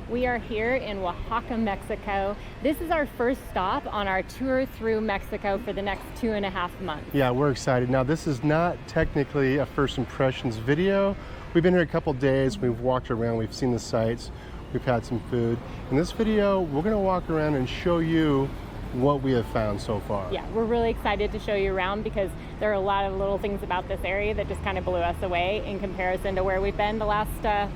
We are here in Oaxaca, Mexico. This is our first stop on our tour through Mexico for the next 2.5 months. Yeah, we're excited. Now, this is not technically a first impressions video. We've been here a couple days, we've walked around, we've seen the sights, we've had some food. In this video, we're gonna walk around and show you what we have found so far. Yeah, we're really excited to show you around because there are a lot of little things about this area that just kind of blew us away in comparison to where we've been the last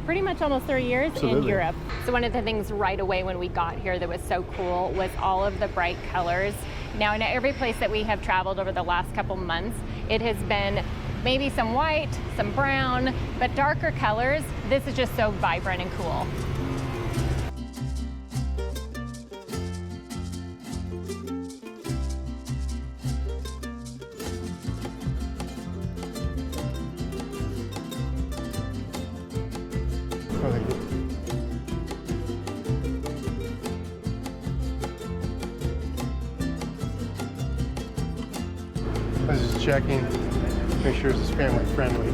pretty much almost 30 years. Absolutely. In Europe. So one of the things right away when we got here that was so cool was all of the bright colors. Now in every place that we have traveled over the last couple months, it has been maybe some white, some brown, but darker colors. This is just so vibrant and cool. I was just checking, make sure it's family friendly.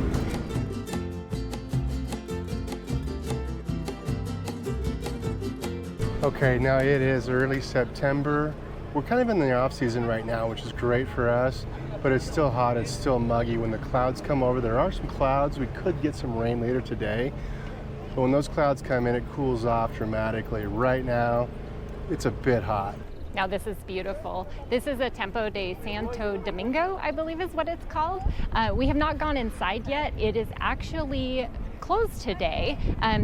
Okay, now it is early September. We're kind of in the off season right now, which is great for us, but it's still hot, it's still muggy. When the clouds come over, there are some clouds. We could get some rain later today, but when those clouds come in, it cools off dramatically. Right now, it's a bit hot. Now this is beautiful. This is a Tempo de Santo Domingo, I believe is what it's called. We have not gone inside yet. It is actually closed today.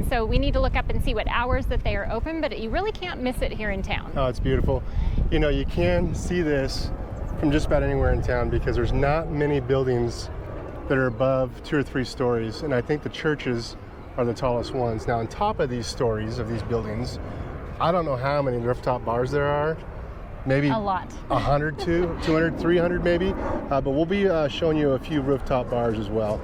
So we need to look up and see what hours that they are open, but you really can't miss it here in town. Oh, it's beautiful. You know, you can see this from just about anywhere in town because there's not many buildings that are above 2 or 3 stories. And I think the churches are the tallest ones. Now on top of these stories of these buildings, I don't know how many rooftop bars there are. Maybe a lot. 100, 200, 300 maybe. But we'll be showing you a few rooftop bars as well.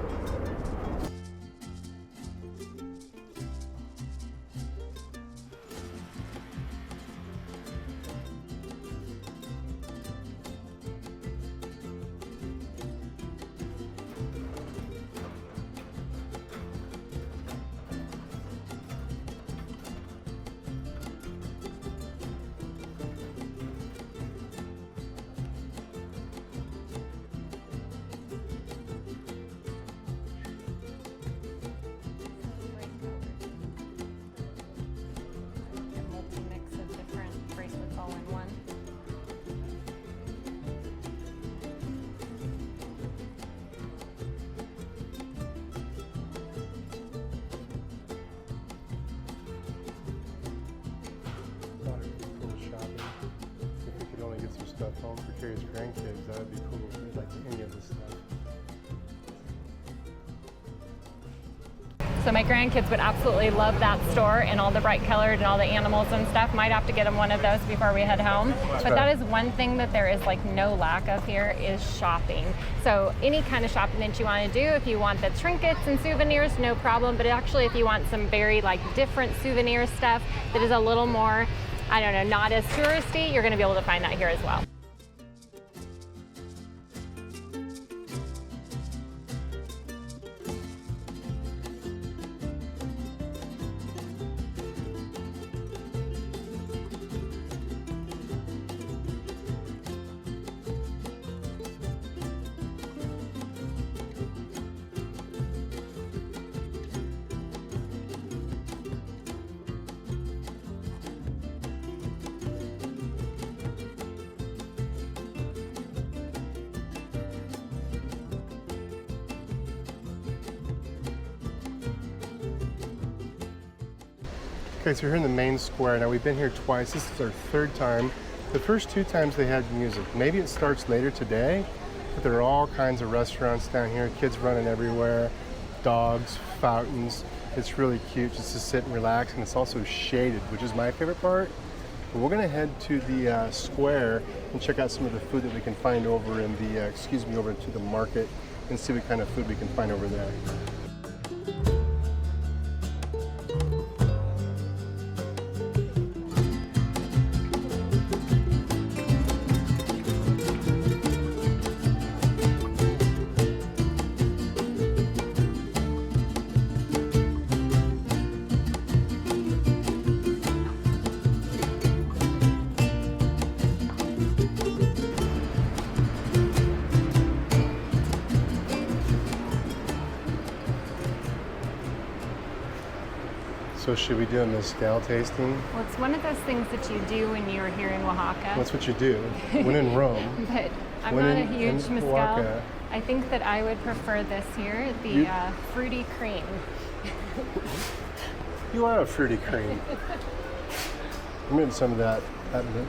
Stuff home for Carrie's grandkids, that would be cool. We'd like any of this stuff. So my grandkids would absolutely love that store and all the bright colored and all the animals and stuff. Might have to get them one of those before we head home. But that is one thing that there is like no lack of here is shopping. So any kind of shopping that you want to do, if you want the trinkets and souvenirs, no problem. But actually if you want some very like different souvenir stuff that is a little more, I don't know, not as touristy, you're going to be able to find that here as well. Okay, so we're here in the main square. Now we've been here twice. This is our 3rd time. The first 2 times they had music. Maybe it starts later today, but there are all kinds of restaurants down here. Kids running everywhere, dogs, fountains. It's really cute just to sit and relax, and it's also shaded, which is my favorite part. But we're gonna head to the square and check out some of the food that we can find over in the, over to the market and see what kind of food we can find over there. So should we do a mezcal tasting? Well, it's one of those things that you do when you're here in Oaxaca. That's what you do when in Rome. But I'm not a huge mezcal. Oaxaca. I think that I would prefer this here, the fruity cream. You are a fruity cream. I'm getting some of that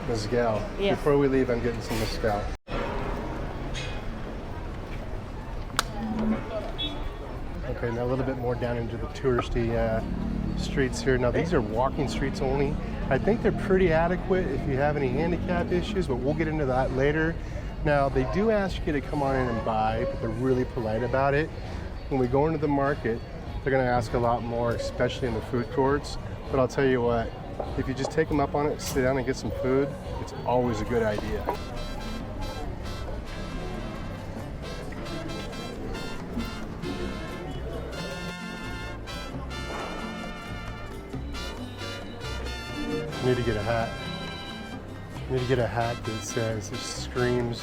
mezcal. Yes. Before we leave, I'm getting some mezcal. Okay, now a little bit more down into the touristy streets here. Now these are walking streets only. I think they're pretty adequate if you have any handicap issues, but we'll get into that later. Now they do ask you to come on in and buy, but they're really polite about it. When we go into the market, they're gonna ask a lot more, especially in the food courts. But I'll tell you what, if you just take them up on it, sit down and get some food, it's always a good idea. I need to get a hat. I need to get a hat that says, it screams,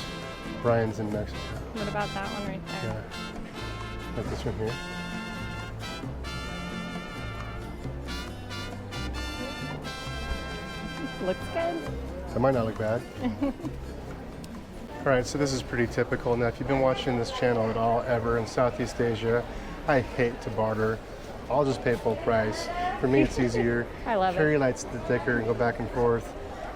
Brian's in Mexico. What about that one right there? Yeah. Like this one here. Looks good. That might not look bad. All right, so this is pretty typical. Now, if you've been watching this channel at all ever in Southeast Asia, I hate to barter. I'll just pay full price. For me, it's easier. I love it. Carrie likes the thicker and go back and forth.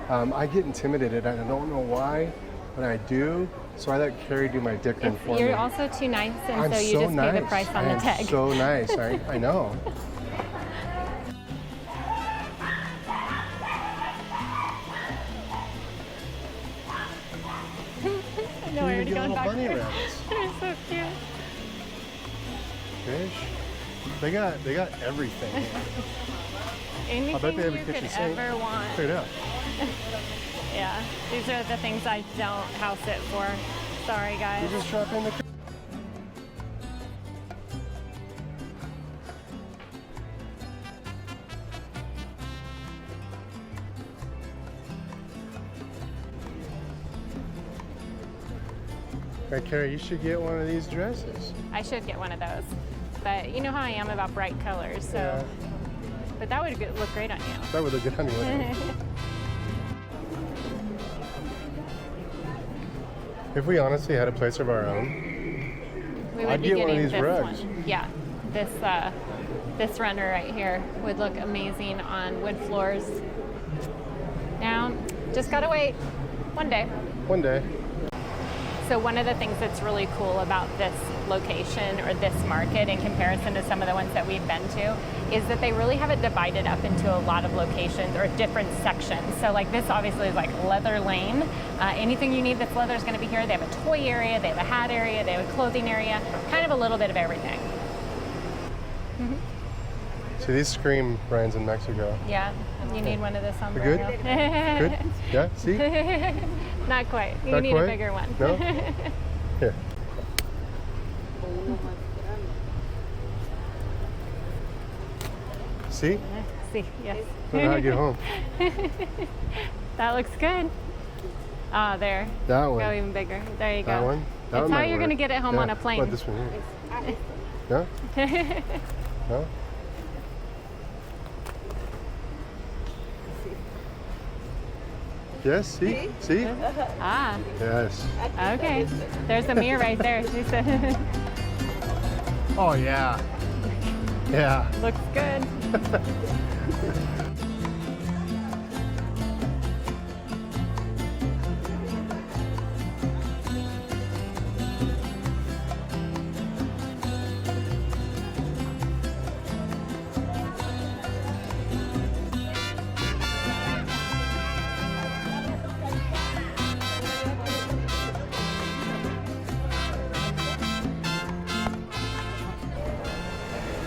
I get intimidated. I don't know why, but I do. So I let Carrie do my dickering for me. You're also too nice, and I'm so you so just nice. pay the price on the tag. So nice. I know. I know, I already gone back bunny there. rabbits. They're so cute. Fish. They got everything. Anything I bet they have a you kitchen could sink. ever want. Check it out. Yeah, these are the things I don't house it for. Sorry, guys. You just drop in the. Hey, Carrie, you should get one of these dresses. I should get one of those. But you know how I am about bright colors, so. Yeah. But that would look great on you. That would look good on you, wouldn't it? If we honestly had a place of our own, We would I'd be get one of getting these this rugs. one. Yeah, this runner right here would look amazing on wood floors. Now, just gotta wait one day. One day. So one of the things that's really cool about this location or this market in comparison to some of the ones that we've been to is that they really have it divided up into a lot of locations or different sections. So like this obviously is like leather lane. Anything you need that's leather is going to be here. They have a toy area, they have a hat area, they have a clothing area, kind of a little bit of everything. See, these scream Brian's in Mexico. Yeah, you need one of this Good? Good? Yeah, see? Not quite. You Not need quite? a bigger one. No? Here. See? See, yes. I don't know how to get home. That looks good. Ah, there. That one. Go even bigger. There you go. That one? That That's one how might you're work. going to get it home Yeah. on a plane. What, this one here? No? No? Yes, see? See? Ah, Yes. okay. There's a mirror right there. She said, Oh, yeah. Yeah. looks good.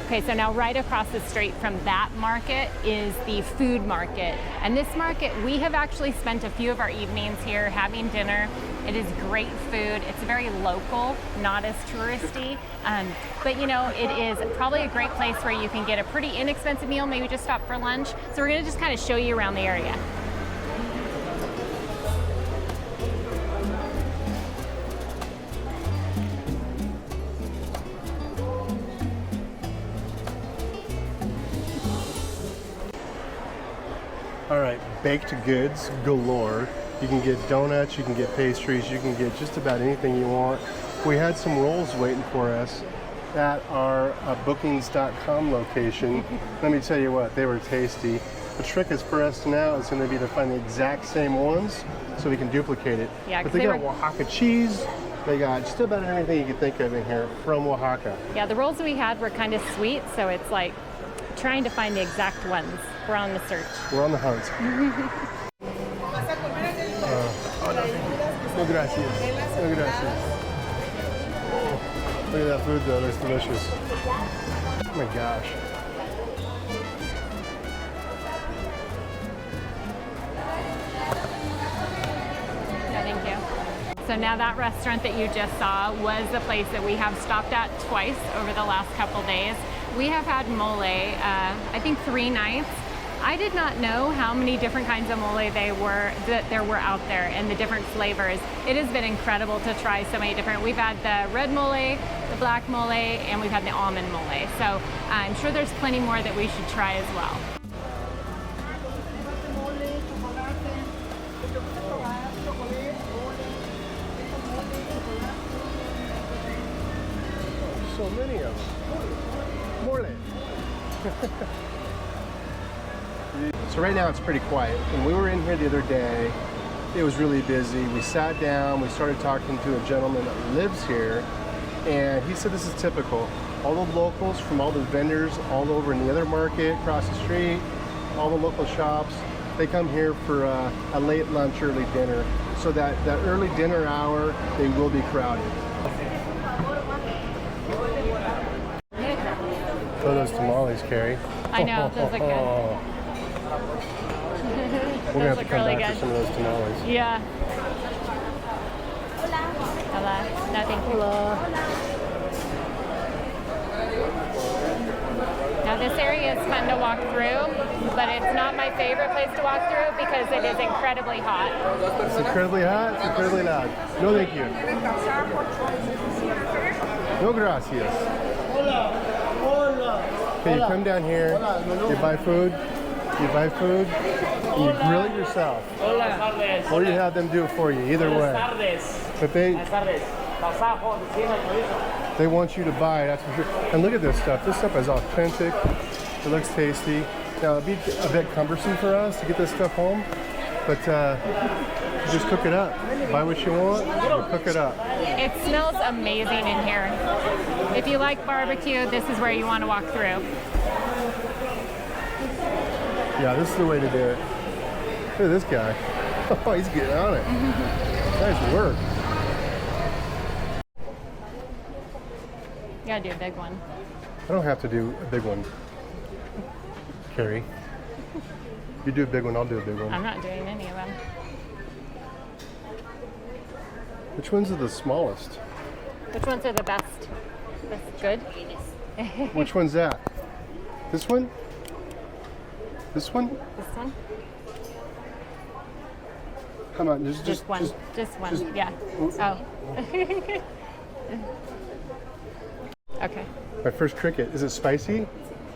Okay, so now right across the street from that market is the food market. And this market, we have actually spent a few of our evenings here having dinner. It is great food. It's very local, not as touristy. But you know, it is probably a great place where you can get a pretty inexpensive meal, maybe just stop for lunch. So we're gonna just kind of show you around the area. All right, baked goods galore. You can get donuts, you can get pastries, you can get just about anything you want. We had some rolls waiting for us at our bookings.com location. Let me tell you what, they were tasty. The trick is for us now is going to be to find the exact same ones so we can duplicate it. Yeah, but they got Oaxaca cheese. They got just about anything you can think of in here from Oaxaca. Yeah, the rolls that we had were kind of sweet, so it's like trying to find the exact ones. We're on the search. We're on the hunt. No gracias. No gracias. Look at that food though, it's delicious. Oh my gosh. No, thank you. So now that restaurant that you just saw was the place that we have stopped at twice over the last couple days. We have had mole, I think 3 nights. I did not know how many different kinds of mole there were out there and the different flavors. It has been incredible to try so many different. We've had the red mole, the black mole, and we've had the almond mole. So I'm sure there's plenty more that we should try as well. So many of them. Mole. So right now it's pretty quiet. When we were in here the other day, it was really busy. We sat down, we started talking to a gentleman that lives here, and he said this is typical. All the locals from all the vendors all over in the other market, across the street, all the local shops, they come here for a late lunch, early dinner. So that early dinner hour, they will be crowded. Oh, those tamales, Carrie. I know, those look good. We're going to have to come back for some of those tamales. Yeah. Hola. No, thank you. Hola. Now this area is fun to walk through, but it's not my favorite place to walk through because it is incredibly hot. It's incredibly hot, it's incredibly loud. No thank you. No gracias. Okay, you come down here, you buy food, and you grill it yourself. Or you have them do it for you, either way. But they want you to buy, that's for sure. And look at this stuff. This stuff is authentic. It looks tasty. Now, it'd be a bit cumbersome for us to get this stuff home, but just cook it up. Buy what you want, and cook it up. It smells amazing in here. If you like barbecue, this is where you want to walk through. Yeah, this is the way to do it. Look at this guy. Oh, he's getting on it. Nice work. You gotta do a big one. I don't have to do a big one, Carrie. You do a big one, I'll do a big one. I'm not doing any of them. Which ones are the smallest? Which ones are the best? That's good. Which one's that? This one? This one? This one? How about Just one. Yeah. Oh. Okay. My first cricket. Is it spicy?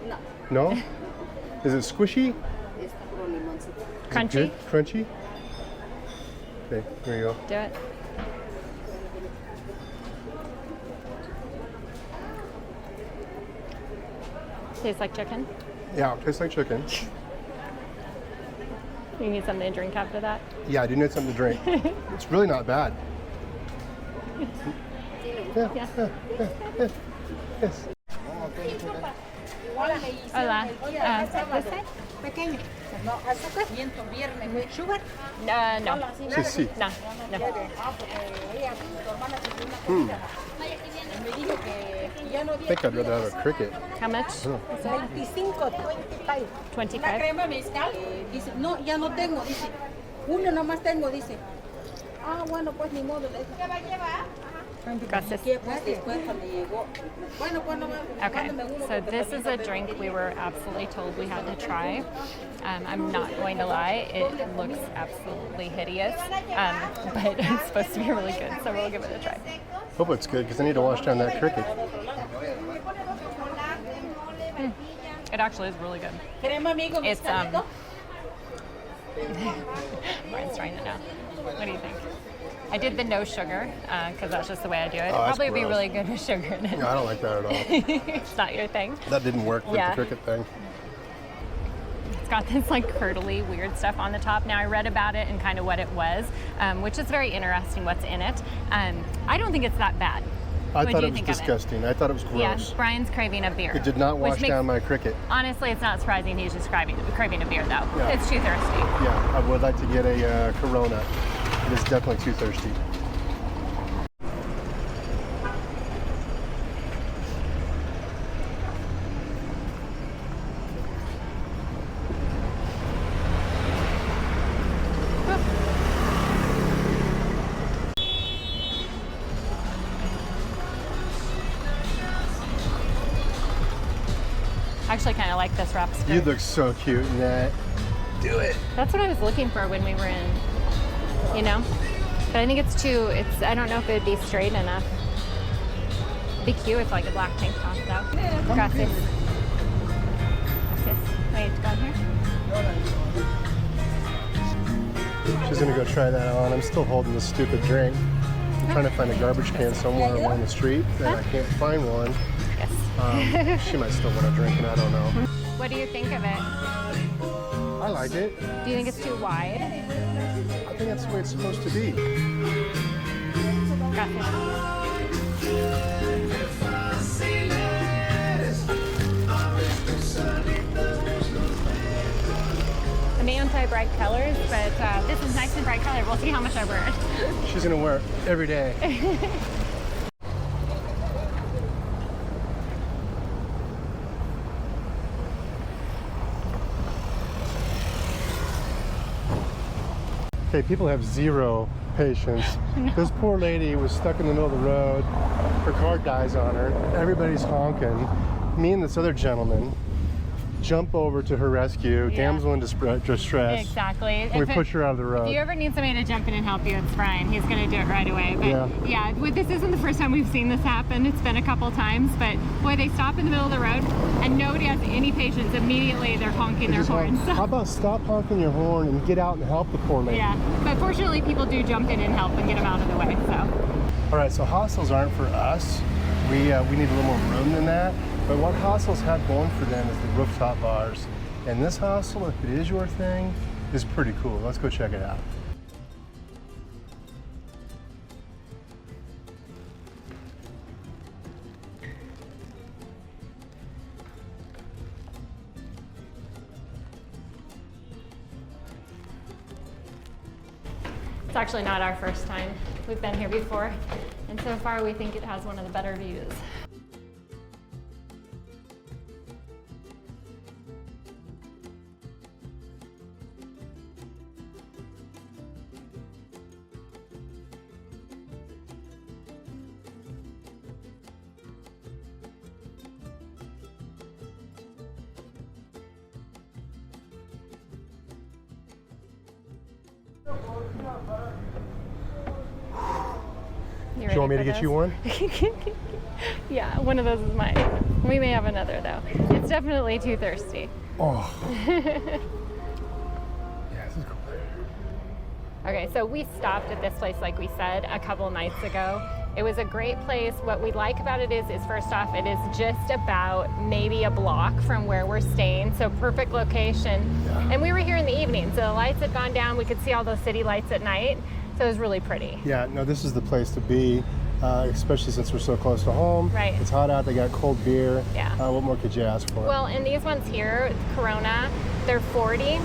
No. No? Is it squishy? Crunchy. Good? Crunchy? Okay, here you go. Do it. Tastes like chicken. Yeah, it tastes like chicken. You need something to drink after that? Yeah, I do need something to drink. It's really not bad. Yeah. Yes. Hola. ¿This side? Pequeño. No, azúcar. Viernes. Sugar. No. Sí, sí. No. Ah, porque ella, tu hermana, se hizo una comida. Me dijo que ya no I think I'd rather have a cricket. How much? 25, 25. 25? Una crema mezcal. Dice, no, ya no tengo, dice. Uno nomás tengo, dice. Ah, bueno, pues ni modo. ¿Qué va a llevar? Gracias. ¿Qué? Pues después cuando llegó. Bueno, cuando Okay, so this is a drink we were absolutely told we had to try. I'm not going to lie, it looks absolutely hideous, but it's supposed to be really good, so we'll give it a try. Hope it's good because I need to wash down that cricket. It actually is really good. Crema amigo It's mezcalito. Brian's trying it now. What do you think? I did the no sugar because that's just the way I do it. Oh, It'd probably be gross. really good with sugar in it. Yeah, I don't like that at all. It's not your thing. That didn't work with Yeah. the cricket thing. It's got this like curdly weird stuff on the top. Now I read about it and kind of what it was, which is very interesting what's in it. I don't think it's that bad. I What thought do it you was think of it? disgusting. I thought it was Yeah, gross. Brian's craving a beer. It did not wash which makes- down my cricket. Honestly, it's not surprising he's just craving a beer though. Yeah. It's too thirsty. Yeah, I would like to get a Corona. It is definitely too thirsty. I actually kind of like this wrap skirt. You look so cute in that. Do it. That's what I was looking for when we were in, you know? But I think I don't know if it would be straight enough. It'd be cute with like a black tank top though. Gracias. Gracias. Wait, go in here? She's gonna go try that on. I'm still holding this stupid drink. I'm trying to find a garbage can somewhere along the street, and I can't find one. Yes. She might still want to drink it, I don't know. What do you think of it? I like it. Do you think it's too wide? I think that's the way it's supposed to be. Gracias. I'm anti-bright colors, but this is nice and bright color. We'll see how much I wear it. She's gonna wear it every day. Okay, people have zero patience. This poor lady was stuck in the middle of the road. Her car dies on her. Everybody's honking. Me and this other gentleman jump over to her rescue, Yeah. damsel in distress. Exactly. And we push her out of the road. If you ever need somebody to jump in and help you, it's Brian. He's going to do it right away. But yeah, this isn't the first time we've seen this happen. It's been a couple times. But boy, they stop in the middle of the road and nobody has any patience. Immediately they're honking their horns. How about stop honking your horn and get out and help the poor lady? Yeah, but fortunately people do jump in and help and get them out of the way. So All right, so hostels aren't for us. We need a little more room than that. But what hostels have going for them is the rooftop bars. And this hostel, if it is your thing, is pretty cool. Let's go check it out. it's actually not our first time. We've been here before. And so far we think it has one of the better views. Do you want me to get you one? Yeah, one of those is mine. We may have another though. It's definitely too thirsty. Oh. Yeah, this is cool. Okay, so we stopped at this place, like we said, a couple nights ago. It was a great place. What we like about it is first off, it is just about maybe a block from where we're staying, so perfect location. Yeah. And we were here in the evening, so the lights had gone down. We could see all those city lights at night, so it was really pretty. Yeah, no, this is the place to be, especially since we're so close to home. Right. It's hot out, they got cold beer. Yeah. What more could you ask for? Well, and these ones here, Corona, they're 40,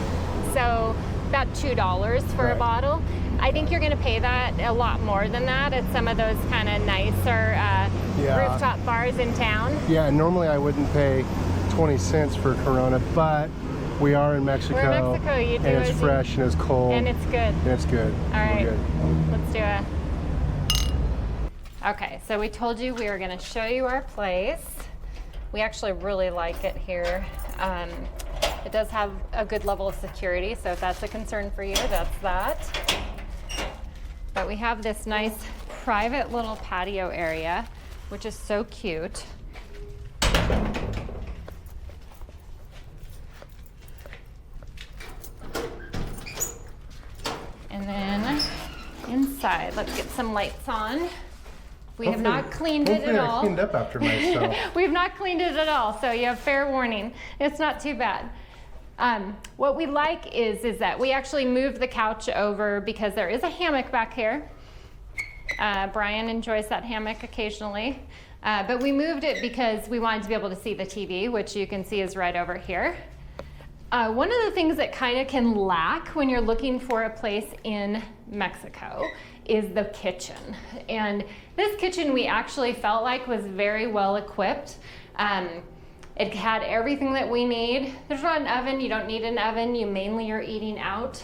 so about $2 for a Right. bottle. I think you're going to pay that a lot more than that at some of those kind of nicer rooftop bars in town. Yeah, normally I wouldn't pay 20 cents for Corona, but we are in Mexico. We're in Mexico, you do and it's as you- fresh and it's cold. And it's good. And it's good. All right, We're good. let's do it. Okay, so we told you we were going to show you our place. We actually really like it here. It does have a good level of security, so if that's a concern for you, that's that. But we have this nice private little patio area, which is so cute. inside. Let's get some lights on. We have not cleaned it at all. I cleaned up after myself. We have not cleaned it at all, so you have fair warning. It's not too bad. What we like is that we actually moved the couch over because there is a hammock back here. Brian enjoys that hammock occasionally. But we moved it because we wanted to be able to see the TV, which you can see is right over here. One of the things that kind of can lack when you're looking for a place in Mexico is the kitchen. And this kitchen we actually felt like was very well equipped. It had everything that we need. There's not an oven, you don't need an oven, you mainly are eating out.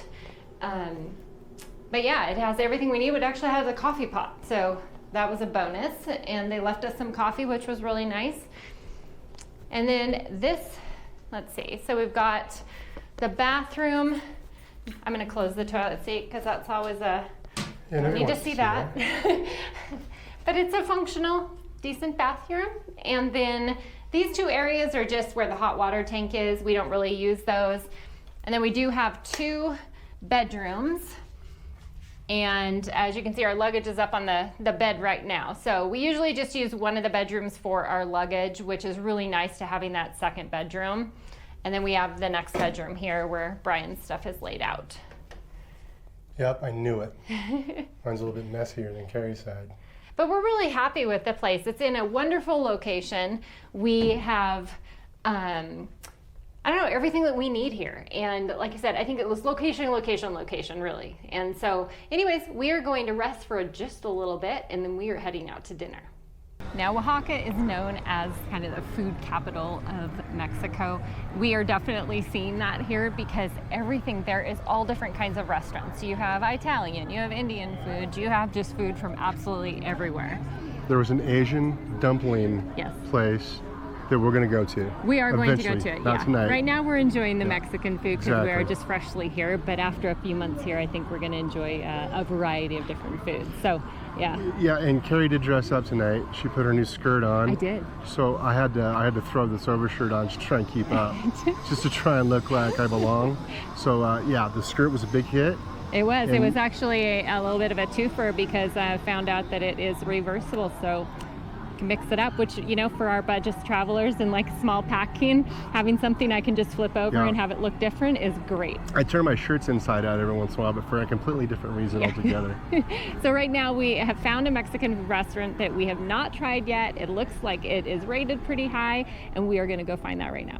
But yeah, it has everything we need. It actually has a coffee pot, so that was a bonus. And they left us some coffee, which was really nice. And then this, let's see, so we've got the bathroom. I'm gonna close the toilet seat because that's always a, you don't need to see that. But it's a functional, decent bathroom. And then these two areas are just where the hot water tank is. We don't really use those. And then we do have 2 bedrooms. And as you can see, our luggage is up on the bed right now. So we usually just use one of the bedrooms for our luggage, which is really nice to having that second bedroom. And then we have the next bedroom here where Brian's stuff is laid out. Yep, I knew it. Mine's a little bit messier than Carrie's side. But we're really happy with the place. It's in a wonderful location. We have, I don't know, everything that we need here. And like I said, I think it was location, location, location, really. And so anyways, we are going to rest for just a little bit, and then we are heading out to dinner. Now, Oaxaca is known as kind of the food capital of Mexico. We are definitely seeing that here because everything there is all different kinds of restaurants. You have Italian, you have Indian food, you have just food from absolutely everywhere. There was an Asian dumpling place that we're going to go to. We are going to go to it, not tonight. Right now we're enjoying the Mexican food because we are just freshly here, but after a few months here, I think we're going to enjoy a variety of different foods. So, yeah. Yeah, and Carrie did dress up tonight. She put her new skirt on. I did. So I had to throw this overshirt on to try and keep up, just to try and look like I belong. So yeah, the skirt was a big hit. It was. It was actually a little bit of a twofer because I found out that it is reversible. So mix it up, which, you know, for our budget travelers and like small packing, having something I can just flip over and have it look different is great. I turn my shirts inside out every once in a while, but for a completely different reason altogether. So right now we have found a Mexican restaurant that we have not tried yet. It looks like it is rated pretty high, and we are going to go find that right now.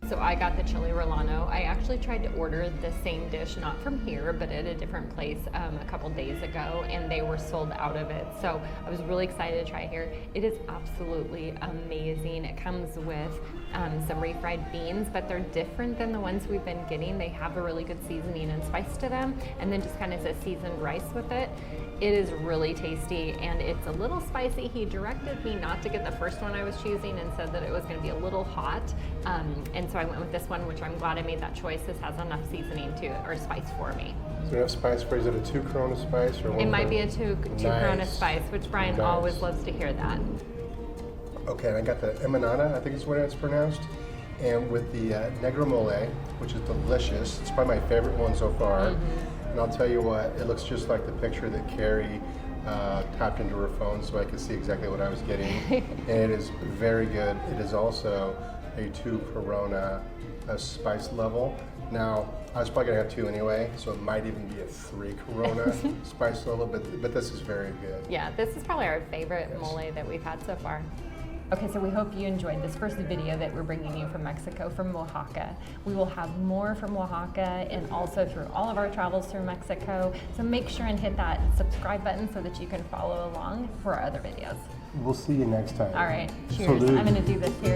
So I got the chili rolano. I actually tried to order the same dish, not from here, but at a different place a couple days ago, and they were sold out of it. So I was really excited to try it here. It is absolutely amazing. It comes with some refried beans, but they're different than the ones we've been getting. They have a really good seasoning and spice to them, and then just kind of a seasoned rice with it. It is really tasty, and it's a little spicy. He directed me not to get the first one I was choosing and said that it was going to be a little hot, and so I went with this one, which I'm glad I made that choice. This has enough seasoning to it, or spice for me. Is there enough spice for, is it a 2 Corona spice? Or it might be a two Corona spice, which Brian always loves to hear that. Okay, and I got the emanada, I think is what it's pronounced, and with the negro mole, which is delicious. It's probably my favorite one so far. And I'll tell you what, it looks just like the picture that Carrie tapped into her phone so I could see exactly what I was getting. And it is very good. It is also a 2 Corona spice level. Now, I was probably gonna have 2 anyway, so it might even be a 3 Corona spice level, but this is very good. Yeah, this is probably our favorite mole that we've had so far. Okay, so we hope you enjoyed this first video that we're bringing you from Mexico, from Oaxaca. We will have more from Oaxaca and also through all of our travels through Mexico. So make sure and hit that subscribe button so that you can follow along for our other videos. We'll see you next time. All right, cheers. Salud. I'm gonna do this here.